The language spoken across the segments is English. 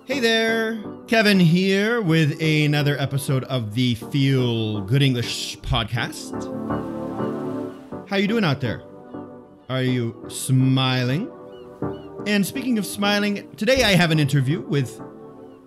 Hey there, Kevin here with another episode of the Feel Good English podcast. How you doing out there? Are you smiling? And speaking of smiling, today I have an interview with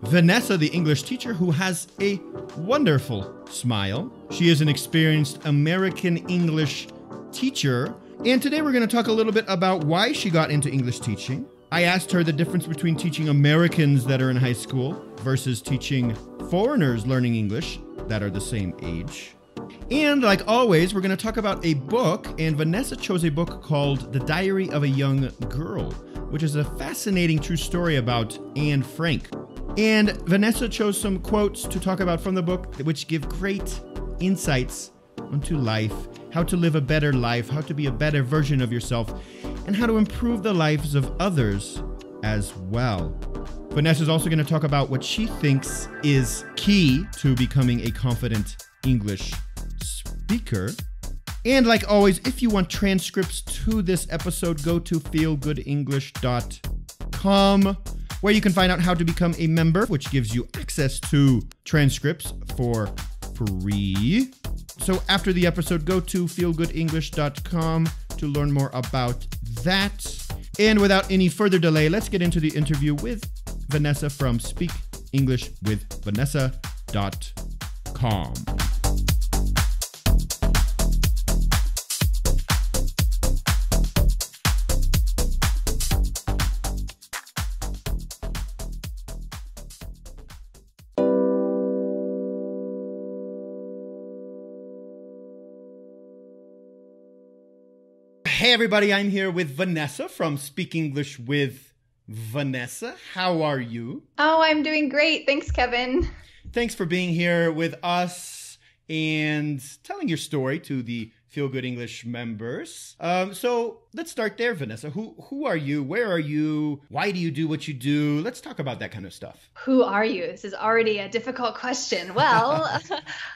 Vanessa, the English teacher, who has a wonderful smile. She is an experienced American English teacher, and today we're going to talk a little bit about why she got into English teaching. I asked her the difference between teaching Americans that are in high school versus teaching foreigners learning English that are the same age. And like always, we're going to talk about a book, and Vanessa chose a book called The Diary of a Young Girl, which is a fascinating true story about Anne Frank. And Vanessa chose some quotes to talk about from the book, which give great insights onto life, how to live a better life, how to be a better version of yourself, and how to improve the lives of others as well. Vanessa is also going to talk about what she thinks is key to becoming a confident English speaker. And like always, if you want transcripts to this episode, go to feelgoodenglish.com, where you can find out how to become a member, which gives you access to transcripts for free. So after the episode, go to feelgoodenglish.com to learn more about that. And without any further delay, let's get into the interview with Vanessa from speakenglishwithvanessa.com. Hey everybody, I'm here with Vanessa from Speak English with Vanessa. How are you? Oh, I'm doing great. Thanks, Kevin. Thanks for being here with us and telling your story to the Feel Good English members. So let's start there, Vanessa. Who are you? Where are you? Why do you do what you do? Let's talk about that kind of stuff. Who are you? This is already a difficult question. Well,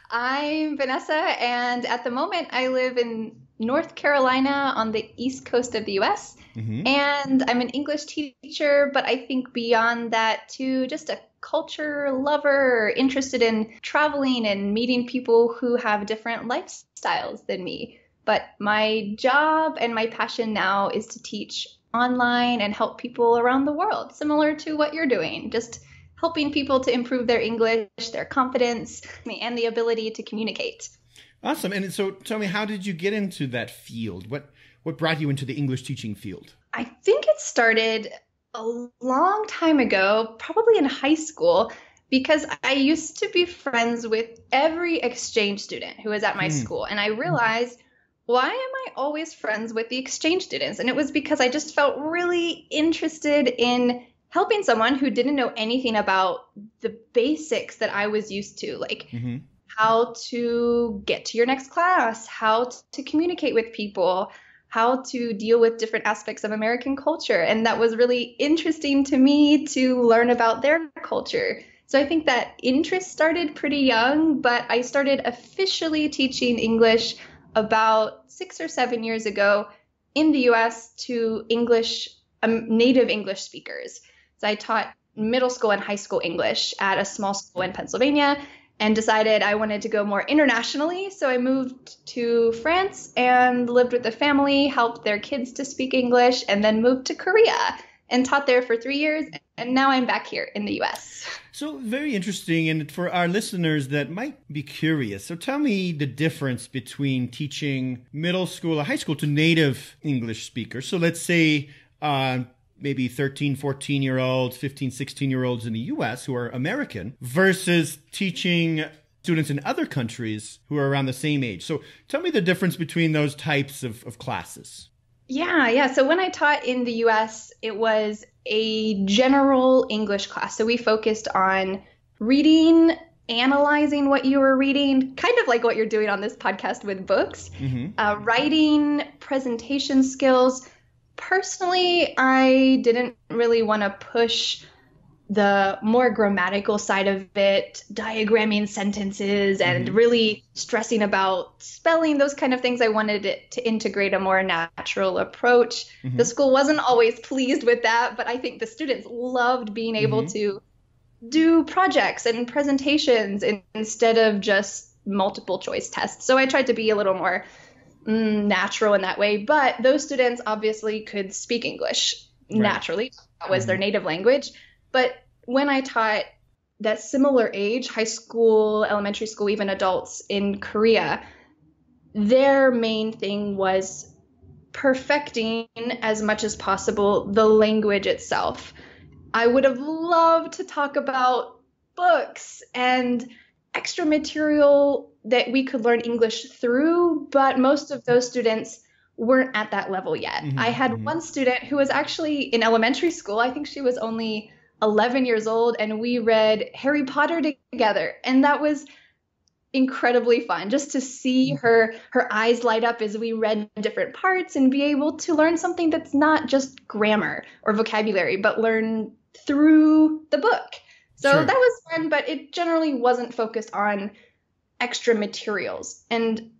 I'm Vanessa, and at the moment I live in North Carolina on the East Coast of the US. And I'm an English teacher, but I think beyond that too, just a culture lover, interested in traveling and meeting people who have different lifestyles than me. But my job and my passion now is to teach online and help people around the world, similar to what you're doing, just helping people to improve their English, their confidence, and the ability to communicate. Awesome. And so tell me, how did you get into that field? What brought you into the English teaching field? I think it started a long time ago, probably in high school, because I used to be friends with every exchange student who was at my school. And I realized, why am I always friends with the exchange students? And it was because I just felt really interested in helping someone who didn't know anything about the basics that I was used to, like how to get to your next class, how to communicate with people, how to deal with different aspects of American culture. And that was really interesting to me to learn about their culture. So I think that interest started pretty young, but I started officially teaching English about 6 or 7 years ago in the US to native English speakers. So I taught middle school and high school English at a small school in Pennsylvania, and decided I wanted to go more internationally. So I moved to France and lived with a family, helped their kids to speak English, and then moved to Korea and taught there for 3 years. And now I'm back here in the US. So very interesting. And for our listeners that might be curious, so tell me the difference between teaching middle school or high school to native English speakers. So let's say maybe 13, 14-year-olds, 15, 16-year-olds in the U.S. who are American versus teaching students in other countries who are around the same age. So tell me the difference between those types of classes. Yeah. So when I taught in the U.S., it was a general English class. So we focused on reading, analyzing what you were reading, kind of like what you're doing on this podcast with books, writing, presentation skills. Personally, I didn't really want to push the more grammatical side of it, diagramming sentences and really stressing about spelling, those kind of things. I wanted it to integrate a more natural approach. The school wasn't always pleased with that, but I think the students loved being able to do projects and presentations instead of just multiple choice tests. So I tried to be a little more natural in that way. But those students obviously could speak English naturally. That was their native language. But when I taught that similar age, high school, elementary school, even adults in Korea, their main thing was perfecting as much as possible the language itself. I would have loved to talk about books and extra material that we could learn English through, but most of those students weren't at that level yet. I had one student who was actually in elementary school. I think she was only 11 years old, and we read Harry Potter together. And that was incredibly fun just to see her eyes light up as we read different parts and be able to learn something that's not just grammar or vocabulary, but learn through the book. So that was fun, but it generally wasn't focused on extra materials. And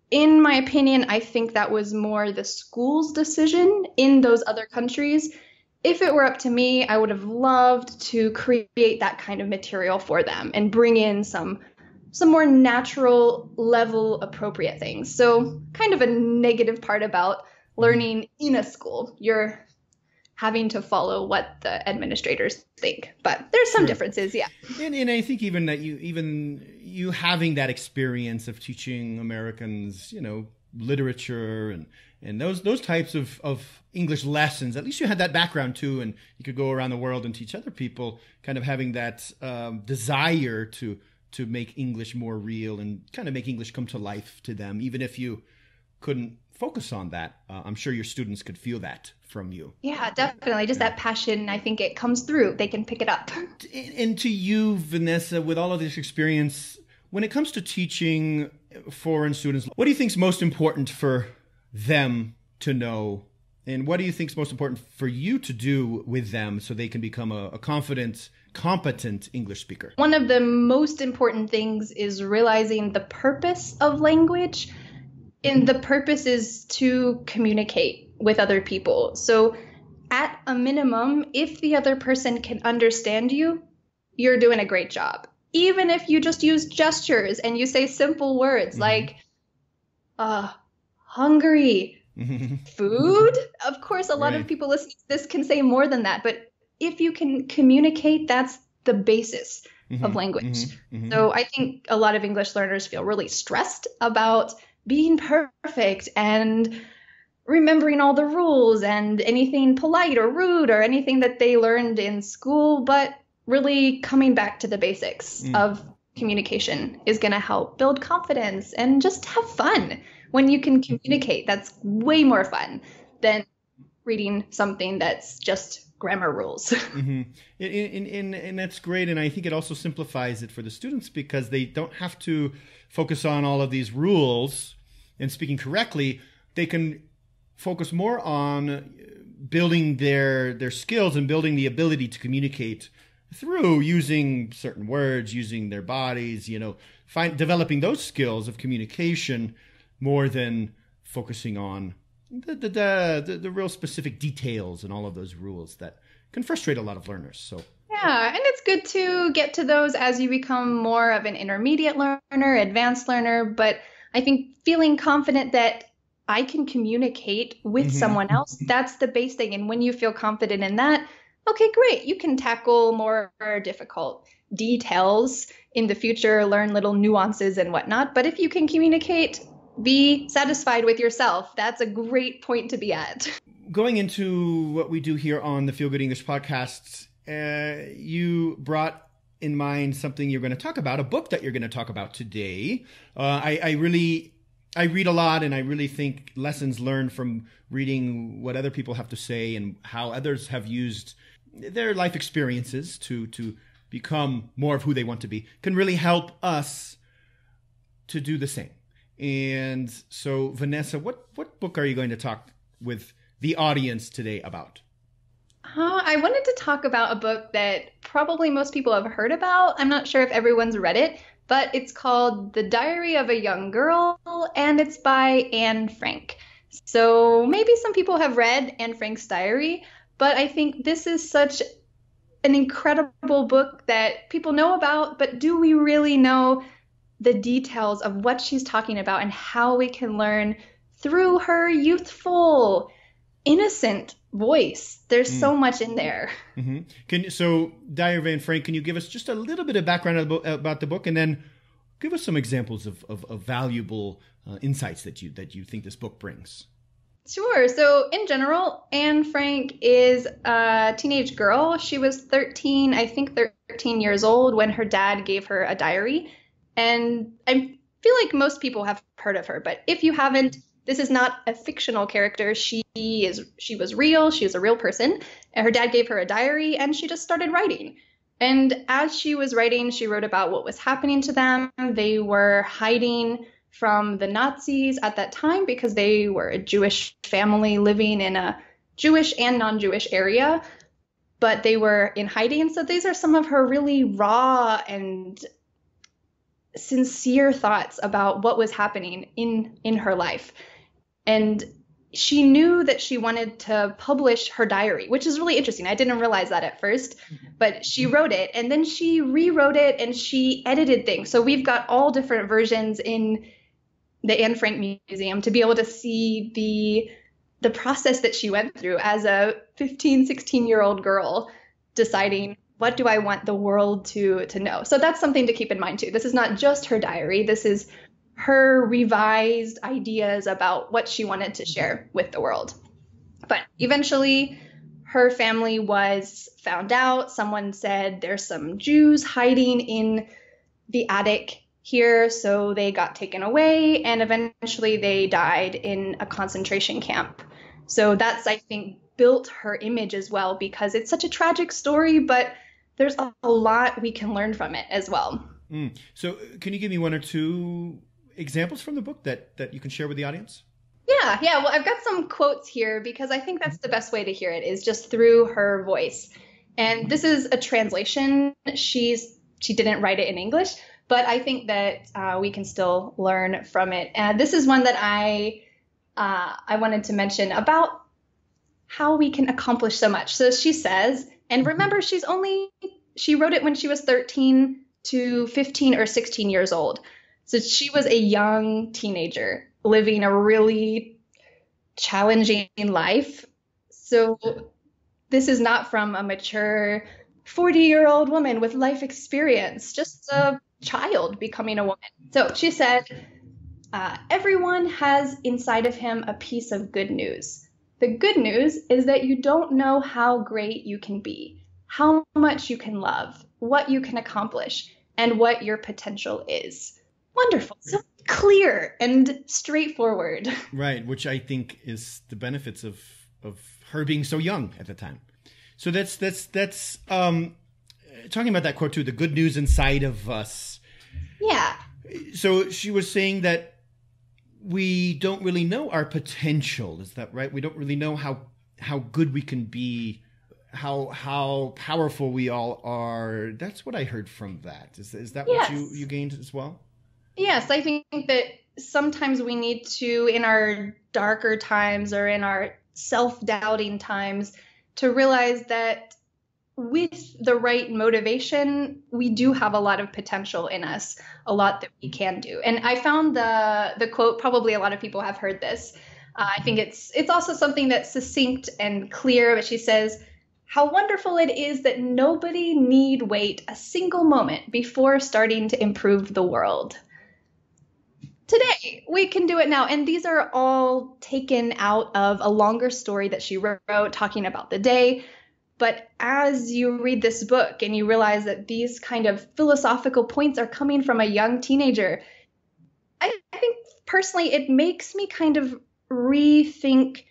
in my opinion, I think that was more the school's decision in those other countries. If it were up to me, I would have loved to create that kind of material for them and bring in some more natural level appropriate things. So kind of a negative part about learning in a school. You're having to follow what the administrators think, but there's some differences. Yeah. And I think even that you having that experience of teaching Americans, literature and those types of English lessons, at least you had that background too, and you could go around the world and teach other people, kind of having that desire to make English more real and kind of make English come to life to them, even if you couldn't focus on that. I'm sure your students could feel that from you. Yeah, definitely. Just that passion, I think it comes through. They can pick it up. And to you, Vanessa, with all of this experience, when it comes to teaching foreign students, what do you think is most important for them to know? And what do you think is most important for you to do with them so they can become a confident, competent English speaker? One of the most important things is realizing the purpose of language. And the purpose is to communicate with other people. So at a minimum, if the other person can understand you, you're doing a great job. Even if you just use gestures and you say simple words like hungry, food. Of course, a lot of people listening to this can say more than that. But if you can communicate, that's the basis of language. So I think a lot of English learners feel really stressed about being perfect and remembering all the rules and anything polite or rude or anything that they learned in school, but really coming back to the basics of communication is going to help build confidence and just have fun. When you can communicate, that's way more fun than reading something that's just grammar rules. And that's great. And I think it also simplifies it for the students because they don't have to focus on all of these rules and speaking correctly. They can focus more on building their skills and building the ability to communicate through using certain words, using their bodies, developing those skills of communication more than focusing on the real specific details and all of those rules that can frustrate a lot of learners. So yeah, and it's good to get to those as you become more of an intermediate learner, advanced learner. But I think feeling confident that I can communicate with someone else, that's the base thing. And when you feel confident in that, okay, great. You can tackle more difficult details in the future, learn little nuances and whatnot. But if you can communicate, be satisfied with yourself. That's a great point to be at. Going into what we do here on the Feel Good English podcast, you brought in mind something you're going to talk about, a book that you're going to talk about today. I read a lot, and I really think lessons learned from reading what other people have to say and how others have used their life experiences to become more of who they want to be can really help us to do the same. And so, Vanessa, what book are you going to talk with the audience today about? I wanted to talk about a book that probably most people have heard about. I'm not sure if everyone's read it, but it's called The Diary of a Young Girl, and it's by Anne Frank. So maybe some people have read Anne Frank's diary, but I think this is such an incredible book that people know about, but do we really know the details of what she's talking about and how we can learn through her youthful, innocent voice? There's so much in there. So, Dyer Van Frank, can you give us just a little bit of background about the book, and then give us some examples of valuable insights that you think this book brings? Sure. So in general, Anne Frank is a teenage girl. She was 13, I think 13 years old when her dad gave her a diary. And I feel like most people have heard of her, but if you haven't, this is not a fictional character. She was real. She was a real person. And her dad gave her a diary and she just started writing. And as she was writing, she wrote about what was happening to them. They were hiding from the Nazis at that time because they were a Jewish family living in a Jewish and non-Jewish area, but they were in hiding. So these are some of her really raw and sincere thoughts about what was happening in her life. And she knew that she wanted to publish her diary, which is really interesting. I didn't realize that at first, but she wrote it and then she rewrote it and she edited things. So we've got all different versions in the Anne Frank Museum to be able to see the process that she went through as a 15, 16-year-old girl deciding, what do I want the world to know? So that's something to keep in mind too. This is not just her diary. This is her revised ideas about what she wanted to share with the world. But eventually her family was found out. Someone said there's some Jews hiding in the attic here, so they got taken away, and eventually they died in a concentration camp. So that's, I think, built her image as well, because it's such a tragic story, but there's a lot we can learn from it as well. So can you give me one or two examples from the book that you can share with the audience? Yeah. Well, I've got some quotes here because I think that's the best way to hear it, is just through her voice. And this is a translation. She didn't write it in English, but I think that we can still learn from it. And this is one that I wanted to mention about how we can accomplish so much. So she says, and remember, she wrote it when she was 13 to 15 or 16 years old. So she was a young teenager living a really challenging life. So this is not from a mature 40-year-old woman with life experience, just a child becoming a woman. So she said, everyone has inside of him a piece of good news. The good news is that you don't know how great you can be, how much you can love, what you can accomplish, and what your potential is. Wonderful. So clear and straightforward. Right, which I think is the benefits of her being so young at the time. So that's talking about that quote too, the good news inside of us. Yeah. So she was saying that we don't really know our potential. Is that right? We don't really know how good we can be, how powerful we all are. That's what I heard from that. Is that Yes. what you gained as well? Yes, I think that sometimes we need to, in our darker times or in our self-doubting times, to realize that with the right motivation, we do have a lot of potential in us, a lot that we can do. And I found the quote, probably a lot of people have heard this. I think it's also something that's succinct and clear, but she says, how wonderful it is that nobody need wait a single moment before starting to improve the world. Today, we can do it now. And these are all taken out of a longer story that she wrote talking about the day. But as you read this book and you realize that these kind of philosophical points are coming from a young teenager, I think personally it makes me kind of rethink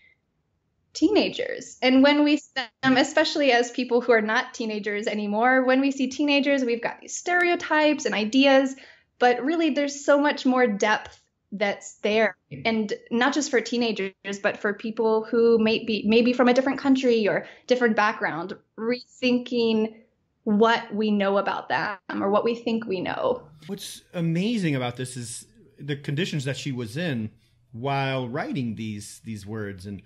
teenagers. And when we see them, especially as people who are not teenagers anymore, when we see teenagers, we've got these stereotypes and ideas, but really there's so much more depth that's there. And not just for teenagers, but for people who maybe from a different country or different background, rethinking what we know about them or what we think we know. What's amazing about this is the conditions that she was in while writing these words. And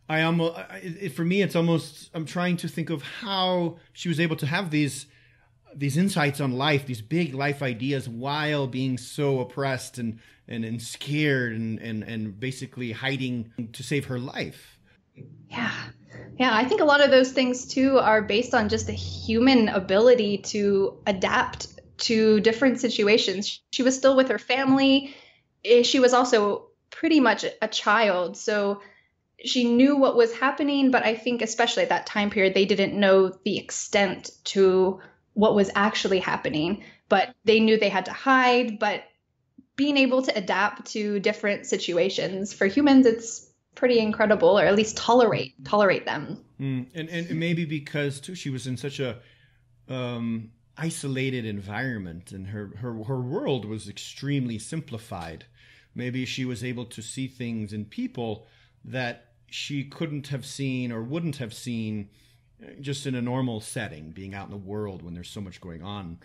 For me, it's almost, I'm trying to think of how she was able to have these insights on life, these big life ideas, while being so oppressed and scared and basically hiding to save her life. Yeah. Yeah, I think a lot of those things too are based on just the human ability to adapt to different situations. She was still with her family. She was also pretty much a child, so she knew what was happening, but I think especially at that time period, they didn't know the extent to what was actually happening, but they knew they had to hide. But being able to adapt to different situations, for humans, it's pretty incredible, or at least tolerate them. And maybe because too she was in such a isolated environment, and her world was extremely simplified. Maybe she was able to see things in people that she couldn't have seen or wouldn't have seen just in a normal setting, being out in the world when there's so much going on.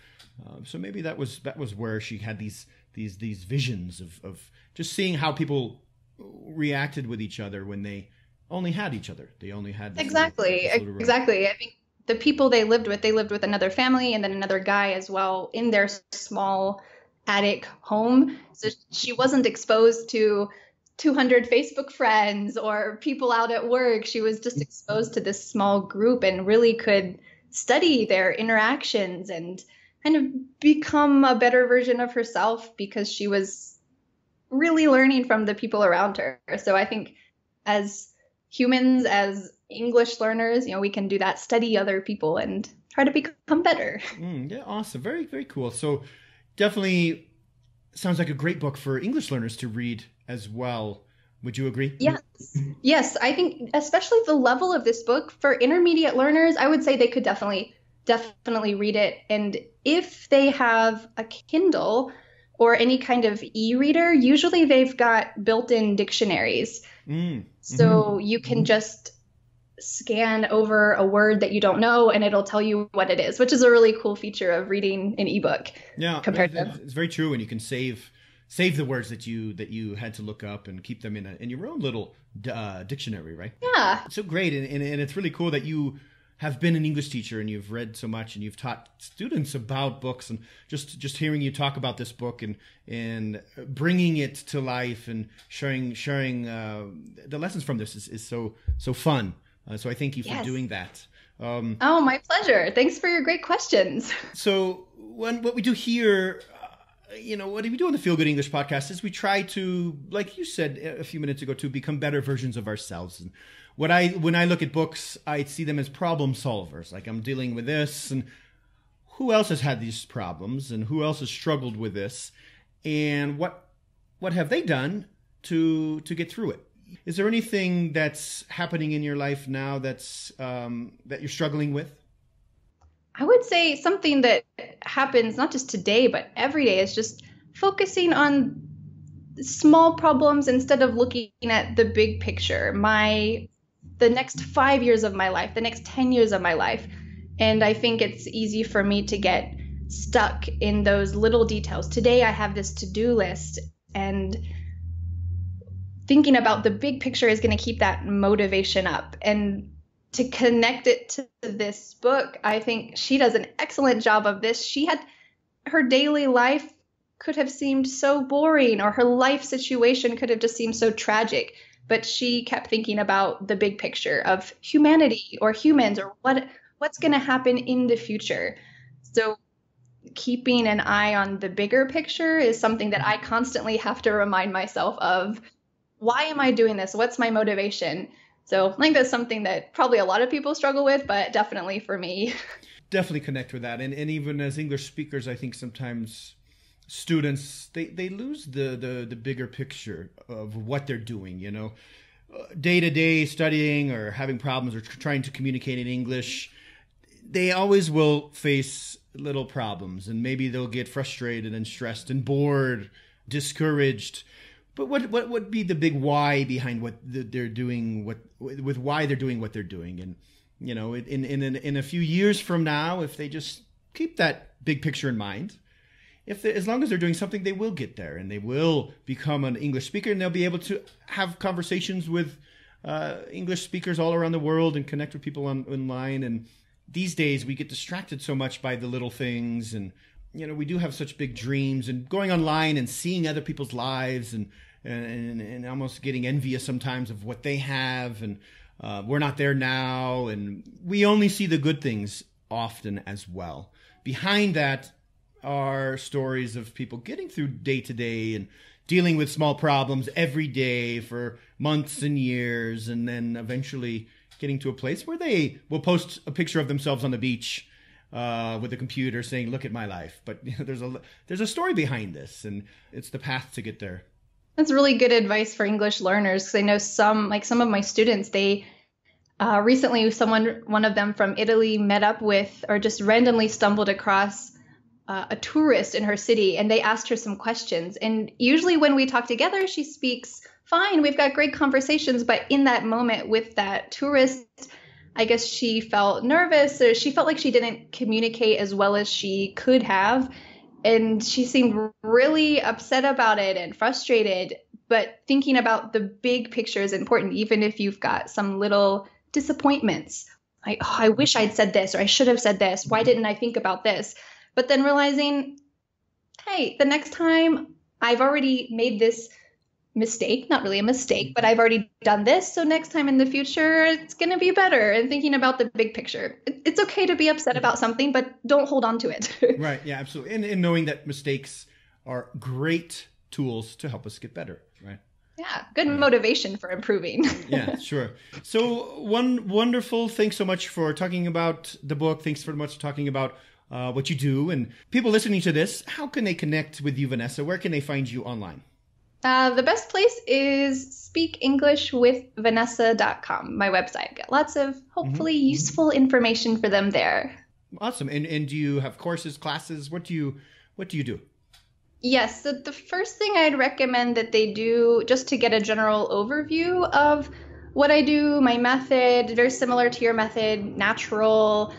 So maybe that was where she had these visions of just seeing how people reacted with each other when they only had each other. They only had this exactly. I think the people they lived with another family and then another guy as well in their small attic home. So she wasn't exposed to 200 Facebook friends or people out at work. She was just exposed to this small group and really could study their interactions and kind of become a better version of herself because she was really learning from the people around her. So I think as humans, as English learners, we can do that, study other people and try to become better. Yeah, awesome. Very, very cool. So definitely sounds like a great book for English learners to read as well. Would you agree? Yes. I think especially the level of this book for intermediate learners, I would say they could definitely read it. And if they have a Kindle or any kind of e-reader, usually they've got built-in dictionaries. So you can just scan over a word that you don't know and it'll tell you what it is, which is a really cool feature of reading an ebook. Yeah, it's very true. And you can save the words that you had to look up and keep them in your own little dictionary, right? Yeah. It's so great. And it's really cool that you have been an English teacher and you've read so much and you've taught students about books, and just hearing you talk about this book and bringing it to life and sharing the lessons from this is so fun. So I thank you for doing that. Oh, my pleasure. Thanks for your great questions. So what we do here, what we do on the Feel Good English podcast is we try to, like you said a few minutes ago, to become better versions of ourselves. And when I look at books, I see them as problem solvers. Like, I'm dealing with this, and who else has had these problems, and who else has struggled with this, and what have they done to get through it? Is there anything that's happening in your life now that's that you're struggling with? I would say something that happens not just today, but every day is just focusing on small problems instead of looking at the big picture. The next 5 years of my life, the next 10 years of my life. And I think it's easy for me to get stuck in those little details. Today I have this to-do list, and thinking about the big picture is going to keep that motivation up. And to connect it to this book, I think she does an excellent job of this. Her daily life could have seemed so boring, or her life situation could have just seemed so tragic, but she kept thinking about the big picture of humanity or humans, or what's going to happen in the future. So keeping an eye on the bigger picture is something that I constantly have to remind myself of. Why am I doing this? What's my motivation? So I think that's something that probably a lot of people struggle with, but definitely for me. Definitely connect with that. And even as English speakers, I think sometimes students, they lose the bigger picture of what they're doing, day to day studying or having problems or trying to communicate in English. They always will face little problems, and maybe they'll get frustrated and stressed and bored, discouraged. But what would be the big why behind what they're doing? Why they're doing what they're doing? And in a few years from now, if they just keep that big picture in mind, as long as they're doing something, they will get there, and they will become an English speaker, and they'll be able to have conversations with English speakers all around the world and connect with people online. And these days we get distracted so much by the little things, and we do have such big dreams, and going online and seeing other people's lives and almost getting envious sometimes of what they have, and we're not there now, and we only see the good things often as well. Behind that are stories of people getting through day to day and dealing with small problems every day for months and years, and then eventually getting to a place where they will post a picture of themselves on the beach with a computer saying, "Look at my life." But there's a story behind this, and it's the path to get there. That's really good advice for English learners, because I know some of my students, they recently one of them from Italy met up with, or just randomly stumbled across a tourist in her city, and they asked her some questions. And usually when we talk together, she speaks fine. We've got great conversations. But in that moment with that tourist, I guess she felt nervous, or she felt like she didn't communicate as well as she could have. And she seemed really upset about it and frustrated. But thinking about the big picture is important, even if you've got some little disappointments. Like, I wish I'd said this, or I should have said this. Why didn't I think about this? But then realizing, hey, the next time I've already made this mistake, not really a mistake, but I've already done this. So next time in the future, it's going to be better. And thinking about the big picture. It's okay to be upset about something, but don't hold on to it. Right. Yeah, absolutely. And knowing that mistakes are great tools to help us get better. Right. Yeah, good motivation for improving. Yeah, sure. So wonderful. Thanks so much for talking about the book. Thanks so much for talking about what you do. And people listening to this, how can they connect with you, Vanessa? Where can they find you online? The best place is speakenglishwithvanessa.com, my website. Get lots of hopefully useful information for them there. Awesome. And do you have courses, classes? What do you do? Yes. So the first thing I'd recommend that they do, just to get a general overview of what I do, my method, very similar to your method, natural,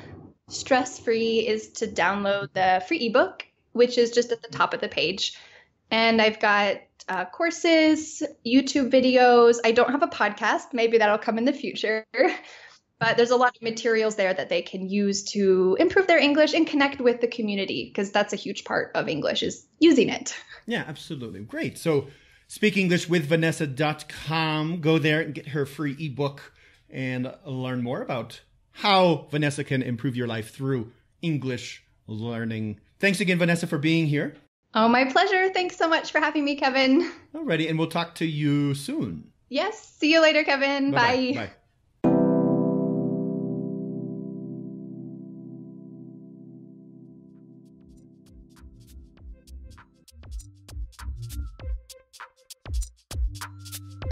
stress-free, is to download the free ebook, which is just at the top of the page. And I've got courses, YouTube videos. I don't have a podcast. Maybe that'll come in the future. But there's a lot of materials there that they can use to improve their English and connect with the community, because that's a huge part of English, is using it. Yeah, absolutely. Great. So speakenglishwithvanessa.com. Go there and get her free ebook and learn more about how Vanessa can improve your life through English learning. Thanks again, Vanessa, for being here. Oh, my pleasure. Thanks so much for having me, Kevin. Alrighty, and we'll talk to you soon. Yes. See you later, Kevin. Bye-bye. Bye. Bye.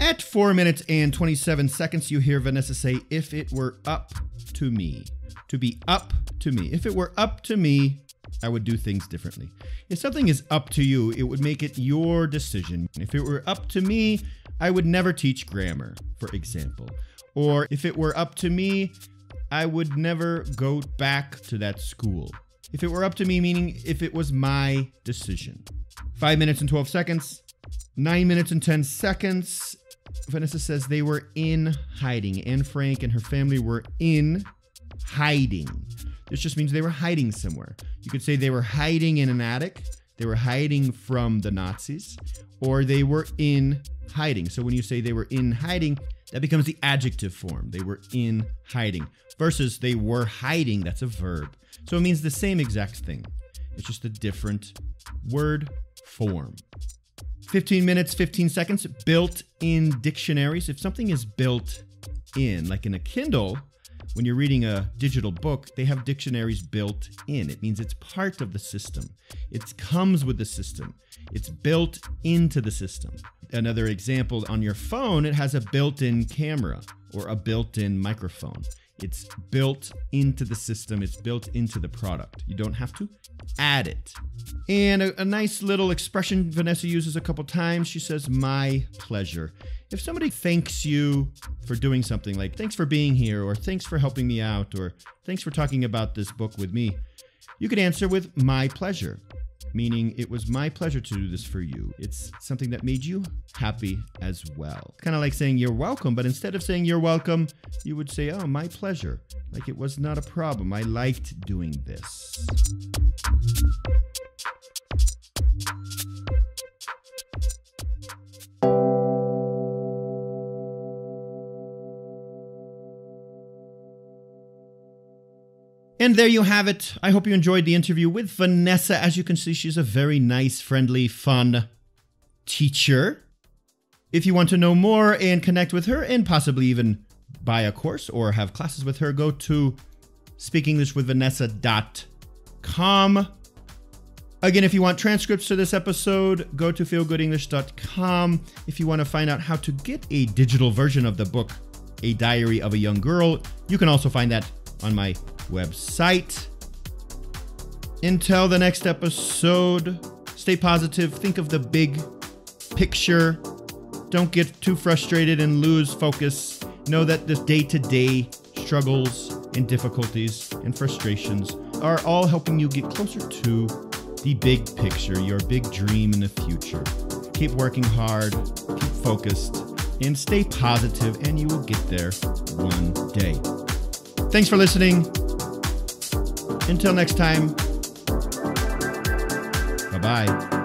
At 4 minutes and 27 seconds, you hear Vanessa say, "If it were up to me." To be up to me. If it were up to me, I would do things differently. If something is up to you, it would make it your decision. If it were up to me, I would never teach grammar, for example. Or if it were up to me, I would never go back to that school. If it were up to me, meaning if it was my decision. 5 minutes and 12 seconds. 9 minutes and 10 seconds. Vanessa says they were in hiding. Anne Frank and her family were in hiding. This just means they were hiding somewhere. You could say they were hiding in an attic, they were hiding from the Nazis, or they were in hiding. So when you say they were in hiding, that becomes the adjective form. They were in hiding. Versus they were hiding, that's a verb. So it means the same exact thing. It's just a different word form. 15 minutes, 15 seconds, built-in dictionaries. If something is built in, like in a Kindle, when you're reading a digital book, they have dictionaries built in. It means it's part of the system. It comes with the system. It's built into the system. Another example, on your phone, it has a built-in camera or a built-in microphone. It's built into the system. It's built into the product. You don't have to add it. And a nice little expression Vanessa uses a couple times. She says, "my pleasure." If somebody thanks you for doing something, like "thanks for being here," or "thanks for helping me out," or "thanks for talking about this book with me," you could answer with "my pleasure." meaning it was my pleasure to do this for you. It's something that made you happy as well. Kind of like saying you're welcome, but instead of saying you're welcome, you would say, oh, my pleasure. Like it was not a problem. I liked doing this. And there you have it. I hope you enjoyed the interview with Vanessa. As you can see, she's a very nice, friendly, fun teacher. If you want to know more and connect with her and possibly even buy a course or have classes with her, go to speakenglishwithvanessa.com. Again, if you want transcripts to this episode, go to feelgoodenglish.com. If you want to find out how to get a digital version of the book, A Diary of a Young Girl, you can also find that on my website. Until the next episode, stay positive, think of the big picture. Don't get too frustrated and lose focus. Know that this day-to-day struggles and difficulties and frustrations are all helping you get closer to the big picture, your big dream in the future. Keep working hard, keep focused, and stay positive, and you will get there one day. Thanks for listening. Until next time, bye-bye.